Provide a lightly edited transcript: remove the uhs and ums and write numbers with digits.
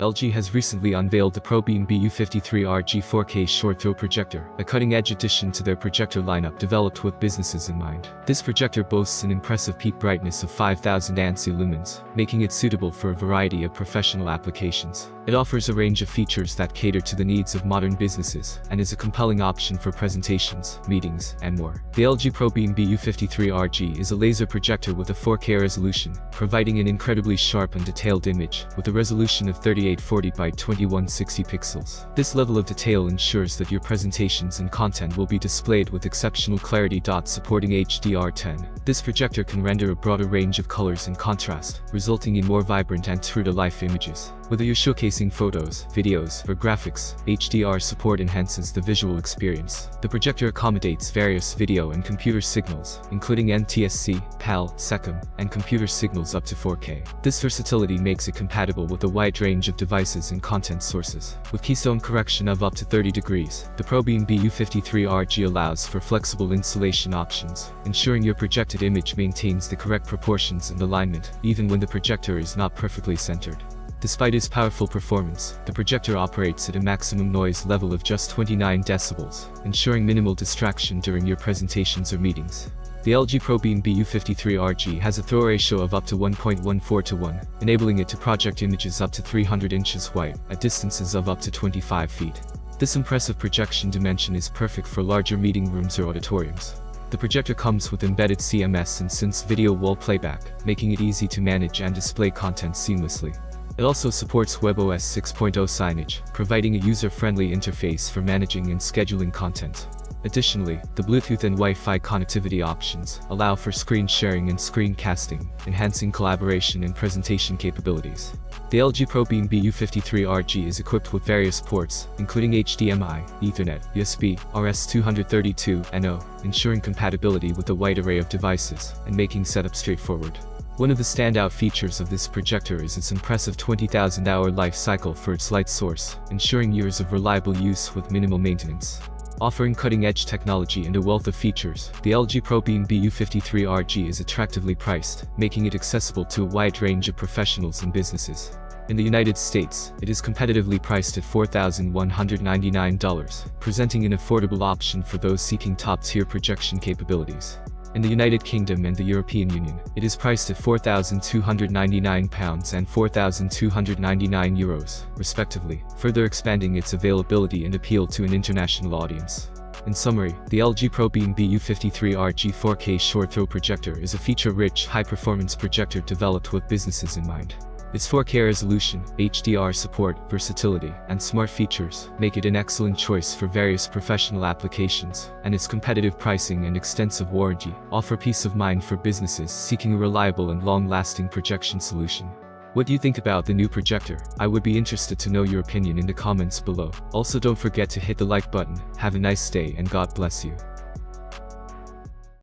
LG has recently unveiled the ProBeam BU53RG 4K short-throw projector, a cutting-edge addition to their projector lineup developed with businesses in mind. This projector boasts an impressive peak brightness of 5000 ANSI lumens, making it suitable for a variety of professional applications. It offers a range of features that cater to the needs of modern businesses, and is a compelling option for presentations, meetings, and more. The LG ProBeam BU53RG is a laser projector with a 4K resolution, providing an incredibly sharp and detailed image, with a resolution of 3840 by 2160 pixels. This level of detail ensures that your presentations and content will be displayed with exceptional clarity. Supporting HDR10. This projector can render a broader range of colors and contrast, resulting in more vibrant and true-to-life images. Whether you're showcasing photos, videos, or graphics, HDR support enhances the visual experience. The projector accommodates various video and computer signals, including NTSC, PAL, SECAM, and computer signals up to 4K. This versatility makes it compatible with a wide range of devices and content sources. With keystone correction of up to 30 degrees, the ProBeam BU53RG allows for flexible installation options, ensuring your projected image maintains the correct proportions and alignment, even when the projector is not perfectly centered. Despite its powerful performance, the projector operates at a maximum noise level of just 29 decibels, ensuring minimal distraction during your presentations or meetings. The LG ProBeam BU53RG has a throw ratio of up to 1.14 to 1, enabling it to project images up to 300 inches wide, at distances of up to 25 feet. This impressive projection dimension is perfect for larger meeting rooms or auditoriums. The projector comes with embedded CMS and Sense video wall playback, making it easy to manage and display content seamlessly. It also supports WebOS 6.0 signage, providing a user-friendly interface for managing and scheduling content. Additionally, the Bluetooth and Wi-Fi connectivity options allow for screen sharing and screencasting, enhancing collaboration and presentation capabilities. The LG ProBeam BU53RG is equipped with various ports, including HDMI, Ethernet, USB, RS-232, ensuring compatibility with a wide array of devices, and making setup straightforward. One of the standout features of this projector is its impressive 20,000-hour life cycle for its light source, ensuring years of reliable use with minimal maintenance. Offering cutting-edge technology and a wealth of features, the LG ProBeam BU53RG is attractively priced, making it accessible to a wide range of professionals and businesses. In the United States, it is competitively priced at $4,199, presenting an affordable option for those seeking top-tier projection capabilities. In the United Kingdom and the European Union, it is priced at £4,299 and €4,299, respectively, further expanding its availability and appeal to an international audience. In summary, the LG ProBeam BU53RG 4K short-throw projector is a feature-rich, high-performance projector developed with businesses in mind. Its 4K resolution, HDR support, versatility, and smart features make it an excellent choice for various professional applications, and its competitive pricing and extensive warranty offer peace of mind for businesses seeking a reliable and long-lasting projection solution. What do you think about the new projector? I would be interested to know your opinion in the comments below. Also, don't forget to hit the like button. Have a nice day and God bless you.